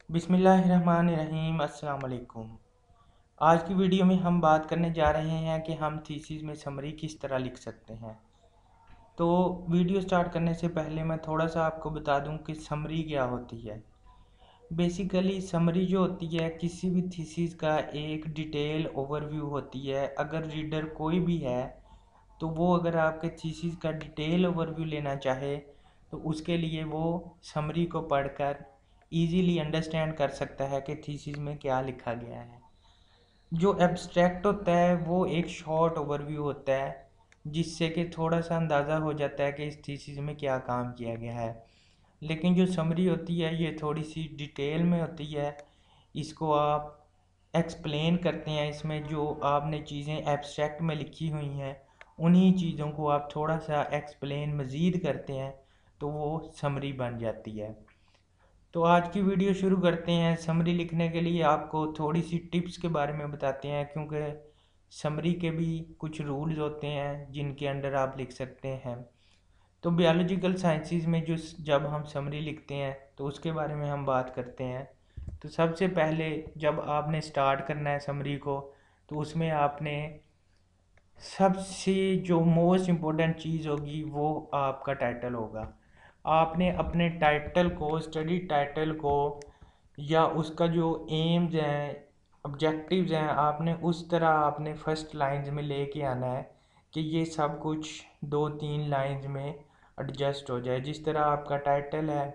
बिस्मिल्लाहिर्रहमानिर्रहीम। अस्सलाम वालेकुम। आज की वीडियो में हम बात करने जा रहे हैं कि हम थीसिस में समरी किस तरह लिख सकते हैं। तो वीडियो स्टार्ट करने से पहले मैं थोड़ा सा आपको बता दूं कि समरी क्या होती है। बेसिकली समरी जो होती है किसी भी थीसिस का एक डिटेल ओवरव्यू होती है। अगर रीडर कोई भी है तो वो अगर आपके थीसिस का डिटेल ओवरव्यू लेना चाहे तो उसके लिए वो समरी को पढ़कर इजीली अंडरस्टैंड कर सकता है कि थीसिस में क्या लिखा गया है। जो एब्स्ट्रैक्ट होता है वो एक शॉर्ट ओवरव्यू होता है जिससे कि थोड़ा सा अंदाज़ा हो जाता है कि इस थीसिस में क्या काम किया गया है। लेकिन जो समरी होती है ये थोड़ी सी डिटेल में होती है। इसको आप एक्सप्लेन करते हैं, इसमें जो आपने चीज़ें एब्स्ट्रैक्ट में लिखी हुई हैं उन्हीं चीज़ों को आप थोड़ा सा एक्सप्लेन मज़ीद करते हैं तो वो समरी बन जाती है। तो आज की वीडियो शुरू करते हैं। समरी लिखने के लिए आपको थोड़ी सी टिप्स के बारे में बताते हैं, क्योंकि समरी के भी कुछ रूल्स होते हैं जिनके अंडर आप लिख सकते हैं। तो बायोलॉजिकल साइंसेस में जो जब हम समरी लिखते हैं तो उसके बारे में हम बात करते हैं। तो सबसे पहले जब आपने स्टार्ट करना है समरी को तो उसमें आपने सबसे जो मोस्ट इम्पोर्टेंट चीज़ होगी वो आपका टाइटल होगा। आपने अपने टाइटल को, स्टडी टाइटल को या उसका जो एम्स हैं, ऑब्जेक्टिव्स हैं, आपने उस तरह आपने फर्स्ट लाइंस में लेके आना है कि ये सब कुछ 2-3 लाइंस में एडजस्ट हो जाए। जिस तरह आपका टाइटल है,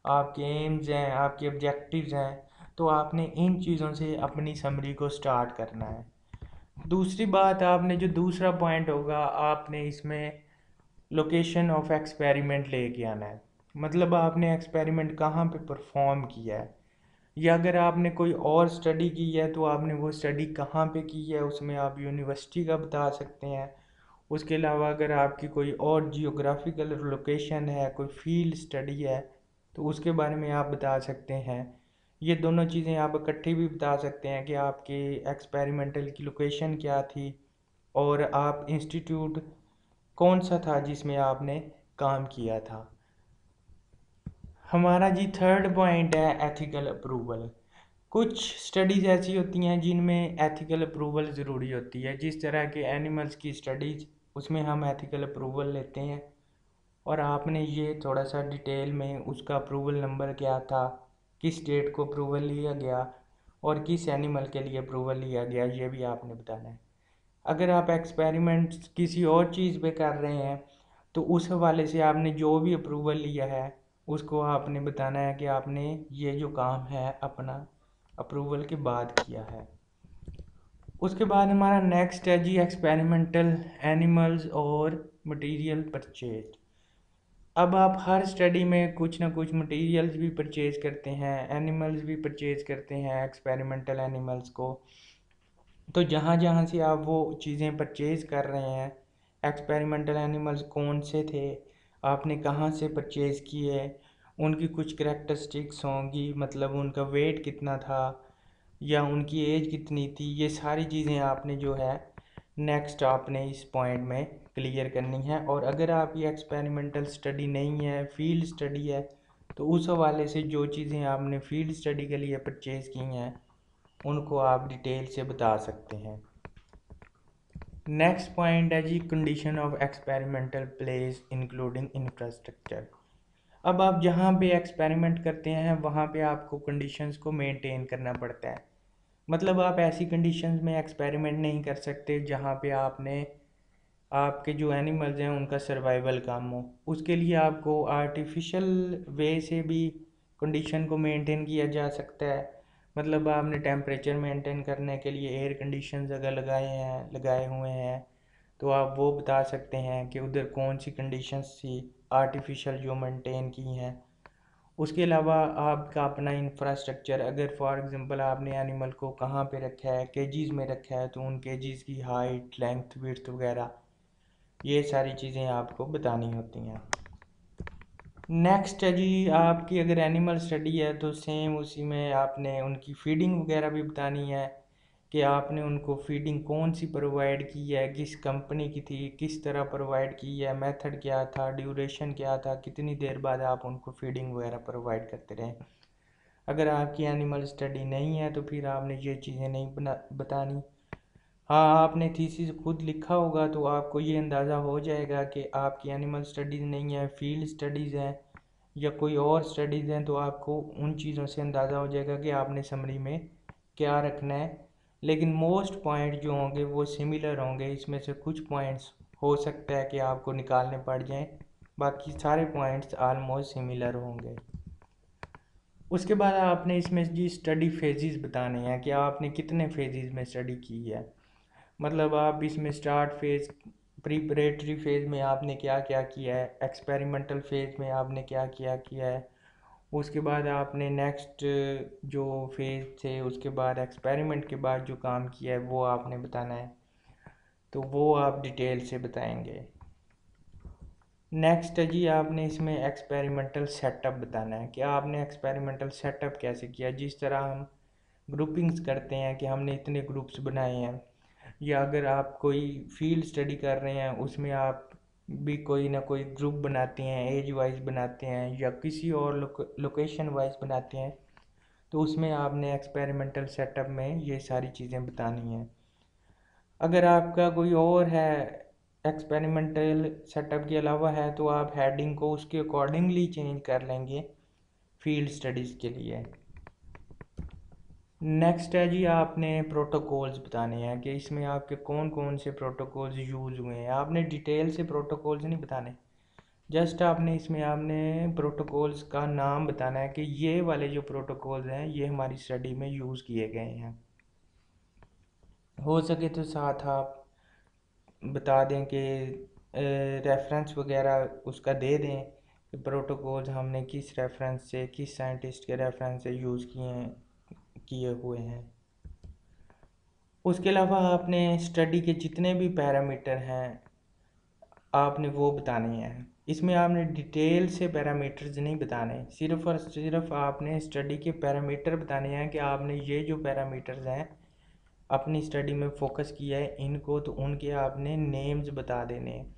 आपके एम्स हैं, आपके ऑब्जेक्टिव्स हैं, तो आपने इन चीज़ों से अपनी समरी को स्टार्ट करना है। दूसरी बात, आपने जो दूसरा पॉइंट होगा आपने इसमें लोकेशन ऑफ एक्सपेरिमेंट लेके आना है। मतलब आपने एक्सपेरिमेंट कहाँ पे परफॉर्म किया है, या अगर आपने कोई और स्टडी की है तो आपने वो स्टडी कहाँ पे की है, उसमें आप यूनिवर्सिटी का बता सकते हैं। उसके अलावा अगर आपकी कोई और जियोग्राफिकल लोकेशन है, कोई फील्ड स्टडी है, तो उसके बारे में आप बता सकते हैं। ये दोनों चीज़ें आप इकट्ठी भी बता सकते हैं कि आपके एक्सपेरिमेंटल की लोकेशन क्या थी और आप इंस्टीट्यूट कौन सा था जिसमें आपने काम किया था। हमारा जी थर्ड पॉइंट है एथिकल अप्रूवल। कुछ स्टडीज़ ऐसी होती हैं जिनमें एथिकल अप्रूवल ज़रूरी होती है। जिस तरह के एनिमल्स की स्टडीज़, उसमें हम एथिकल अप्रूवल लेते हैं और आपने ये थोड़ा सा डिटेल में उसका अप्रूवल नंबर क्या था, किस डेट को अप्रूवल लिया गया और किस एनिमल के लिए अप्रूवल लिया गया, ये भी आपने बताना है। अगर आप एक्सपेरिमेंट किसी और चीज़ पे कर रहे हैं तो उस हवाले से आपने जो भी अप्रूवल लिया है उसको आपने बताना है कि आपने ये जो काम है अपना अप्रूवल के बाद किया है। उसके बाद हमारा नेक्स्ट है जी एक्सपेरिमेंटल एनिमल्स और मटेरियल परचेज। अब आप हर स्टडी में कुछ ना कुछ मटेरियल्स भी परचेज करते हैं, एनिमल्स भी परचेज करते हैं, एक्सपेरिमेंटल एनिमल्स को। तो जहाँ जहाँ से आप वो चीज़ें परचेज कर रहे हैं, एक्सपेरिमेंटल एनिमल्स कौन से थे, आपने कहाँ से परचेज किए, उनकी कुछ करेक्टरिस्टिक्स होंगी, मतलब उनका वेट कितना था या उनकी एज कितनी थी, ये सारी चीज़ें आपने जो है नेक्स्ट आपने इस पॉइंट में क्लियर करनी है। और अगर आप ये एक्सपेरिमेंटल स्टडी नहीं है, फील्ड स्टडी है, तो उस हवाले से जो चीज़ें आपने फील्ड स्टडी के लिए परचेज़ की हैं उनको आप डिटेल से बता सकते हैं। नेक्स्ट पॉइंट है G condition of experimental place including infrastructure. अब आप जहाँ पे एक्सपेरिमेंट करते हैं वहाँ पे आपको कंडीशंस को मेंटेन करना पड़ता है। मतलब आप ऐसी कंडीशंस में एक्सपेरिमेंट नहीं कर सकते जहाँ पे आपने आपके जो एनिमल्स हैं उनका सर्वाइवल कम हो। उसके लिए आपको आर्टिफिशियल वे से भी कंडीशन को मेंटेन किया जा सकता है। मतलब आपने टेम्परेचर मेंटेन करने के लिए एयर कंडीशंस अगर लगाए हुए हैं तो आप वो बता सकते हैं कि उधर कौन सी कंडीशंस थी आर्टिफिशियल जो मेंटेन की हैं। उसके अलावा आपका अपना इंफ्रास्ट्रक्चर, अगर फॉर एग्जांपल आपने एनिमल को कहाँ पे रखा है, केजीज़ में रखा है, तो उन केजीज़ की हाइट, लेंथ, विड्थ वगैरह ये सारी चीज़ें आपको बतानी होती हैं। नेक्स्ट है जी आपकी अगर एनिमल स्टडी है तो सेम उसी में आपने उनकी फीडिंग वगैरह भी बतानी है कि आपने उनको फीडिंग कौन सी प्रोवाइड की है, किस कंपनी की थी, किस तरह प्रोवाइड की है, मेथड क्या था, ड्यूरेशन क्या था, कितनी देर बाद आप उनको फीडिंग वगैरह प्रोवाइड करते रहे। अगर आपकी एनिमल स्टडी नहीं है तो फिर आपने ये चीज़ें नहीं बतानी। हाँ, आपने थीसिस खुद लिखा होगा तो आपको ये अंदाज़ा हो जाएगा कि आपकी एनिमल स्टडीज़ नहीं है, फील्ड स्टडीज़ हैं या कोई और स्टडीज़ हैं, तो आपको उन चीज़ों से अंदाज़ा हो जाएगा कि आपने समरी में क्या रखना है। लेकिन मोस्ट पॉइंट जो होंगे वो सिमिलर होंगे, इसमें से कुछ पॉइंट्स हो सकता है कि आपको निकालने पड़ जाएं, बाकी सारे पॉइंट्स आलमोस्ट सिमिलर होंगे। उसके बाद आपने इसमें जी स्टडी फेजेस बताने हैं कि आपने कितने फेजेस में स्टडी की है। मतलब आप इसमें स्टार्ट फेज़, प्रिपरेटरी फेज़ में आपने क्या क्या किया है, एक्सपेरिमेंटल फेज़ में आपने क्या क्या किया है, उसके बाद आपने नेक्स्ट जो फेज़ थे उसके बाद एक्सपेरिमेंट के बाद जो काम किया है वो आपने बताना है, तो वो आप डिटेल से बताएंगे। नेक्स्ट है जी आपने इसमें एक्सपेरिमेंटल सेटअप बताना है कि आपने एक्सपेरिमेंटल सेटअप कैसे किया। जिस तरह हम ग्रुपिंग्स करते हैं कि हमने इतने ग्रुप्स बनाए हैं, या अगर आप कोई फील्ड स्टडी कर रहे हैं उसमें आप भी कोई ना कोई ग्रुप बनाते हैं, एज वाइज बनाते हैं या किसी और लोकेशन वाइज बनाते हैं, तो उसमें आपने एक्सपेरिमेंटल सेटअप में ये सारी चीज़ें बतानी हैं। अगर आपका कोई और है एक्सपेरिमेंटल सेटअप के अलावा है तो आप हेडिंग को उसके अकॉर्डिंगली चेंज कर लेंगे फील्ड स्टडीज़ के लिए। नेक्स्ट है जी आपने प्रोटोकॉल्स बताने हैं कि इसमें आपके कौन कौन से प्रोटोकॉल्स यूज़ हुए हैं। आपने डिटेल से प्रोटोकॉल्स नहीं बताने, जस्ट आपने इसमें आपने प्रोटोकॉल्स का नाम बताना है कि ये वाले जो प्रोटोकॉल्स हैं ये हमारी स्टडी में यूज़ किए गए हैं। हो सके तो साथ आप बता दें कि रेफरेंस वगैरह उसका दे दें कि प्रोटोकॉल्स हमने किस रेफरेंस से, किस साइंटिस्ट के रेफरेंस से यूज़ किए हुए हैं। उसके अलावा आपने स्टडी के जितने भी पैरामीटर हैं आपने वो बताने हैं। इसमें आपने डिटेल से पैरामीटर्स नहीं बताने, सिर्फ और सिर्फ आपने स्टडी के पैरामीटर बताने हैं कि आपने ये जो पैरामीटर्स हैं अपनी स्टडी में फोकस किया है इनको, तो उनके आपने नेम्स बता देने हैं।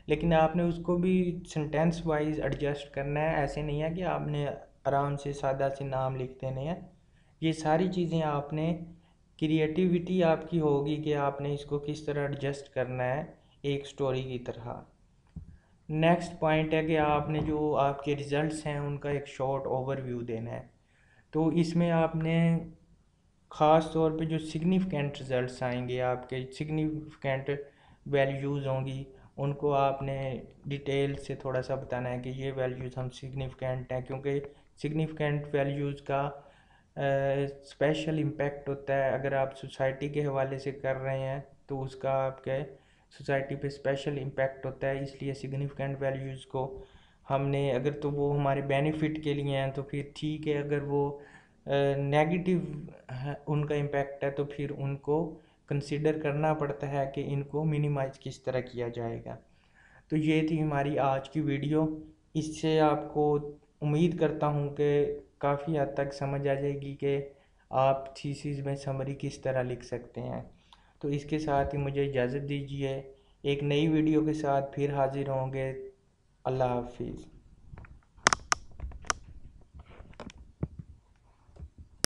लेकिन आपने उसको भी सेंटेंस वाइज एडजस्ट करना है, ऐसे नहीं है कि आपने आराम से सादा से नाम लिख देने हैं। ये सारी चीज़ें आपने, क्रिएटिविटी आपकी होगी कि आपने इसको किस तरह एडजस्ट करना है एक स्टोरी की तरह। नेक्स्ट पॉइंट है कि आपने जो आपके रिज़ल्ट्स हैं उनका एक शॉर्ट ओवरव्यू देना है। तो इसमें आपने ख़ास तौर पे जो सिग्निफिकेंट रिज़ल्ट्स आएंगे, आपके सिग्निफिकेंट वैल्यूज़ होंगी, उनको आपने डिटेल से थोड़ा सा बताना है कि ये वैल्यूज़ हम सिग्निफिकेंट हैं, क्योंकि सिग्निफिकेंट वैल्यूज़ का स्पेशल इम्पैक्ट होता है। अगर आप सोसाइटी के हवाले से कर रहे हैं तो उसका आपके सोसाइटी पे स्पेशल इम्पैक्ट होता है, इसलिए सिग्निफिकेंट वैल्यूज़ को हमने, अगर तो वो हमारे बेनिफिट के लिए हैं तो फिर ठीक है, अगर वो नेगेटिव उनका इम्पैक्ट है तो फिर उनको कंसिडर करना पड़ता है कि इनको मिनिमाइज किस तरह किया जाएगा। तो ये थी हमारी आज की वीडियो। इससे आपको उम्मीद करता हूँ कि काफ़ी हद तक समझ आ जाएगी कि आप थीसिस में समरी किस तरह लिख सकते हैं। तो इसके साथ ही मुझे इजाज़त दीजिए, एक नई वीडियो के साथ फिर हाजिर होंगे। अल्लाह हाफिज़।